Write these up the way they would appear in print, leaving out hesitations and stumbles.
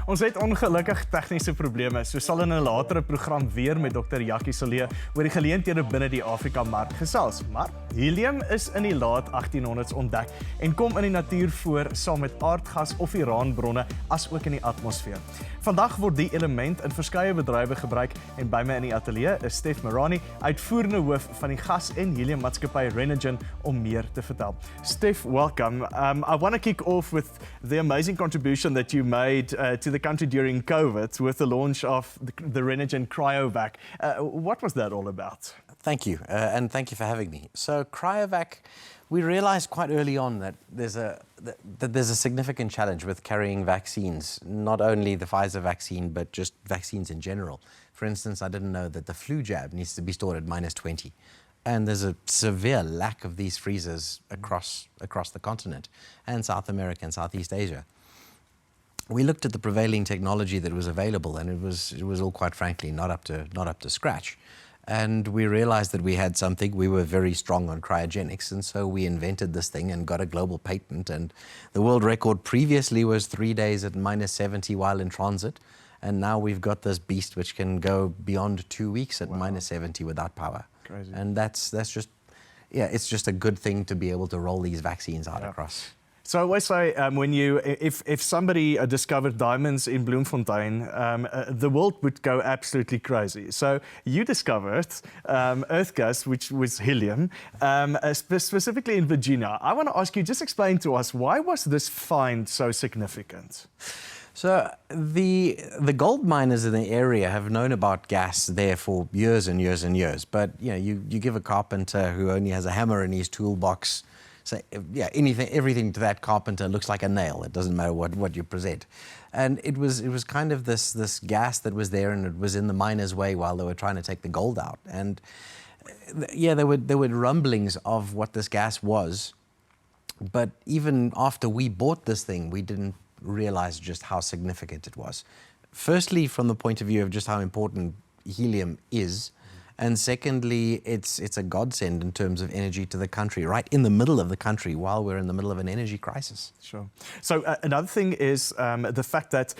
Ons het ongelukkig tegniese probleme, so sal in 'n latere program weer met Dr. Jackie Sallee oor die geleenthede binne die Afrika-mark gesels. Maar helium is in die laat 1800s ontdek en kom in die natuur voor saam met aardgas of uraanbronne as ook in die atmosfeer. Vandag word die element in verskeie bedrywe gebruik en by my in die ateljee is Stef Marani, uitvoerende hoof van die gas- en heliummaatskappy Renergen om meer te vertel. Stef, welcome. I want to kick off with the amazing contribution that you made to the country during COVID with the launch of the Renergen cryovac. What was that all about? Thank you, and thank you for having me. So cryovac, we realized quite early on that there's a significant challenge with carrying vaccines, not only the Pfizer vaccine, but just vaccines in general. For instance, I didn't know that the flu jab needs to be stored at -20. And there's a severe lack of these freezers across the continent and South America and Southeast Asia. We looked at the prevailing technology that was available, and it was all, quite frankly, not up to scratch. And we realized that we had something. We were very strong on cryogenics, and so we invented this thing and got a global patent. And the world record previously was 3 days at -70 while in transit. And now we've got this beast which can go beyond 2 weeks at -70 without power. Crazy. And that's just, yeah, it's just a good thing to be able to roll these vaccines out across. So I always say, if somebody discovered diamonds in Bloemfontein, the world would go absolutely crazy. So you discovered earth gas, which was helium, specifically in Virginia. I want to ask you, just explain to us, why was this find so significant? So the gold miners in the area have known about gas there for years and years and years. But you give a carpenter who only has a hammer in his toolbox, so yeah, everything to that carpenter looks like a nail. It doesn't matter what you present. And it was kind of this gas that was there, and it was in the miners' way while they were trying to take the gold out. And yeah, there were rumblings of what this gas was. But even after we bought this thing, we didn't realize just how significant it was. Firstly, from the point of view of just how important helium is, and secondly, it's a godsend in terms of energy to the country, right in the middle of the country while we're in the middle of an energy crisis. Sure. So another thing is the fact that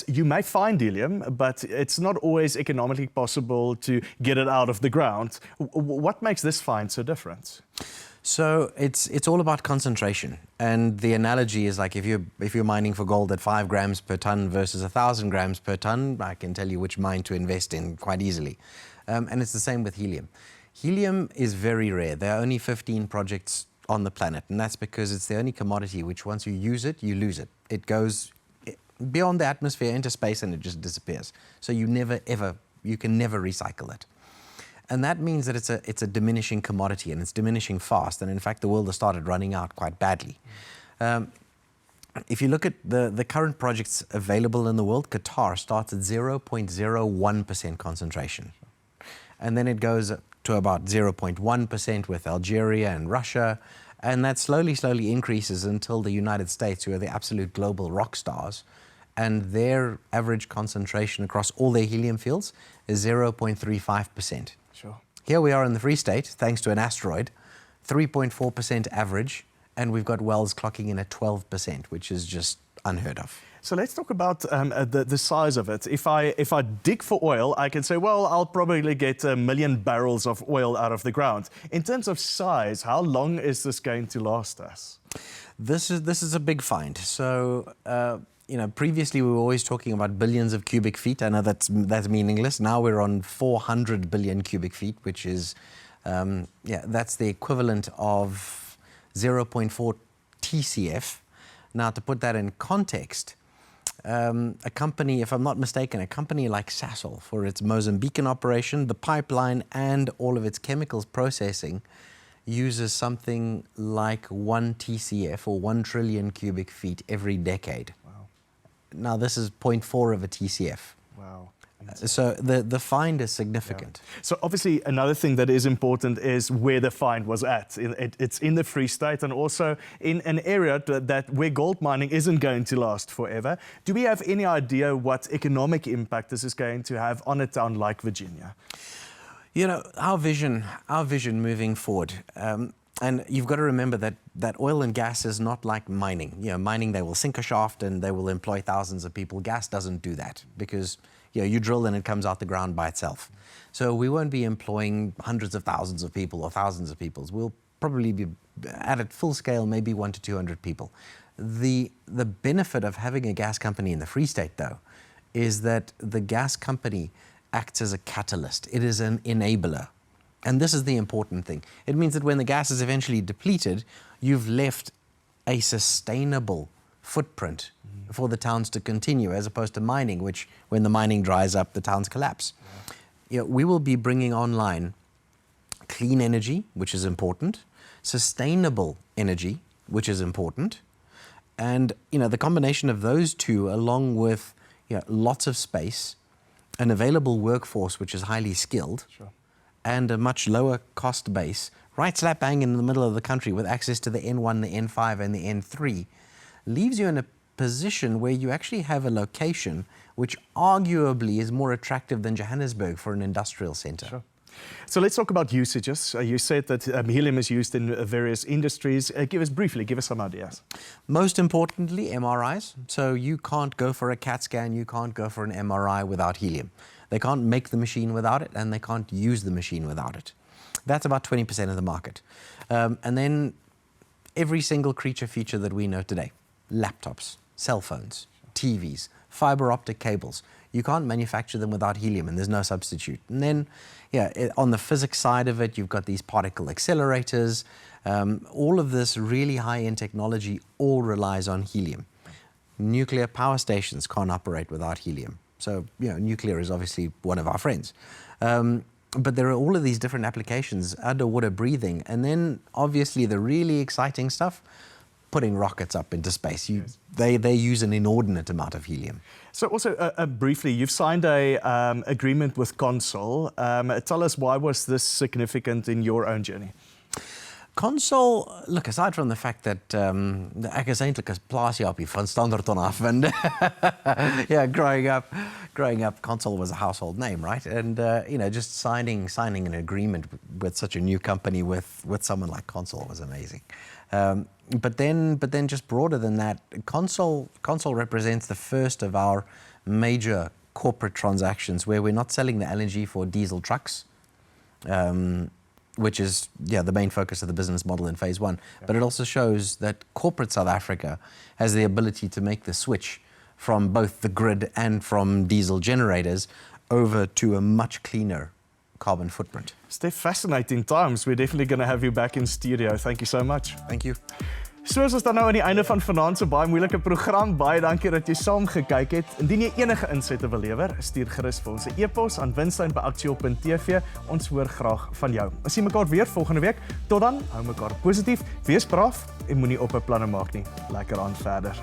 you may find helium, but it's not always economically possible to get it out of the ground. What makes this find so different? So it's all about concentration, and the analogy is like if you're mining for gold at 5 grams per ton versus 1,000 grams per ton, I can tell you which mine to invest in quite easily. And it's the same with helium. Helium is very rare. There are only 15 projects on the planet, and that's because it's the only commodity which once you use it, you lose it. It goes beyond the atmosphere into space and it just disappears. So you can never recycle it. And that means that it's a diminishing commodity, and it's diminishing fast. And in fact, the world has started running out quite badly. If you look at the current projects available in the world, Qatar starts at 0.01% concentration. And then it goes to about 0.1% with Algeria and Russia. And that slowly increases until the United States, who are the absolute global rock stars, and their average concentration across all their helium fields is 0.35%. Sure. Here we are in the Vrystaat, thanks to an asteroid, 3.4% average, and we've got wells clocking in at 12%, which is just unheard of. So let's talk about the size of it. If I dig for oil, I can say, well, I'll probably get 1 million barrels of oil out of the ground. In terms of size, how long is this going to last us? This is a big find. So previously we were always talking about billions of cubic feet. I know that's meaningless. Now we're on 400 billion cubic feet, which is that's the equivalent of 0.4 TCF. Now, to put that in context, a company, if I'm not mistaken, a company like Sasol, for its Mozambican operation, the pipeline and all of its chemicals processing, uses something like 1 TCF or 1 trillion cubic feet every decade. Wow. Now, this is 0.4 of a TCF. Wow. So the find is significant. Yeah. So obviously another thing that is important is where the find was at. It's in the Vrystaat and also in an area where gold mining isn't going to last forever. Do we have any idea what economic impact this is going to have on a town like Virginia? You know, our vision moving forward, And you've got to remember that oil and gas is not like mining. Mining, they will sink a shaft and they will employ thousands of people. Gas doesn't do that because you drill and it comes out the ground by itself. So we won't be employing hundreds of thousands of people or thousands of people. We'll probably be at full scale, maybe 100 to 200 people. The benefit of having a gas company in the Vrystaat, though, is that the gas company acts as a catalyst. It is an enabler. And this is the important thing. It means that when the gas is eventually depleted, you've left a sustainable footprint for the towns to continue, as opposed to mining, which when the mining dries up, the towns collapse. We will be bringing online clean energy, which is important, sustainable energy, which is important, and the combination of those two, along with lots of space, an available workforce which is highly skilled, and a much lower cost base, right slap bang in the middle of the country with access to the N1, the N5 and the N3, leaves you in a position where you actually have a location which arguably is more attractive than Johannesburg for an industrial center. Sure. So let's talk about usages. You said that helium is used in various industries. Give us some ideas. Most importantly, MRIs. So you can't go for a CAT scan, you can't go for an MRI without helium. They can't make the machine without it, and they can't use the machine without it. That's about 20% of the market. And then every single creature feature that we know today, laptops, cell phones, TVs, fiber optic cables, you can't manufacture them without helium, and there's no substitute. And then, on the physics side of it, you've got these particle accelerators. All of this really high-end technology all relies on helium. Nuclear power stations can't operate without helium. So, nuclear is obviously one of our friends. But there are all of these different applications, underwater breathing, and then obviously the really exciting stuff, putting rockets up into space. They use an inordinate amount of helium. So also, briefly, you've signed a agreement with Consol. Tell us, why was this significant in your own journey? Consol, look, aside from the fact that ek is eintlik 'n plaasjapie van Standerton af, and growing up, Consol was a household name, right? And just signing an agreement with such a new company with someone like Consol was amazing. But then just broader than that, Consol represents the first of our major corporate transactions where we're not selling the LNG for diesel trucks, which is the main focus of the business model in phase one. But it also shows that corporate South Africa has the ability to make the switch from both the grid and from diesel generators over to a much cleaner carbon footprint. Stef, fascinating times. We're definitely going to have you back in studio. Thank you so much. Thank you. Soos ons dan nou aan die einde van vanaand se baie moeilike program. Baie dankie dat jy saam gekyk het. Indien jy enige insette wil lewer, stuur gerus vir ons 'n e-pos aan WINSLYN@aktieop.tv. Ons hoor graag van jou. Ons sien mekaar weer volgende week. Tot dan, hou mekaar positief, wees braaf en moenie op 'n planne maak nie. Lekker aan verder.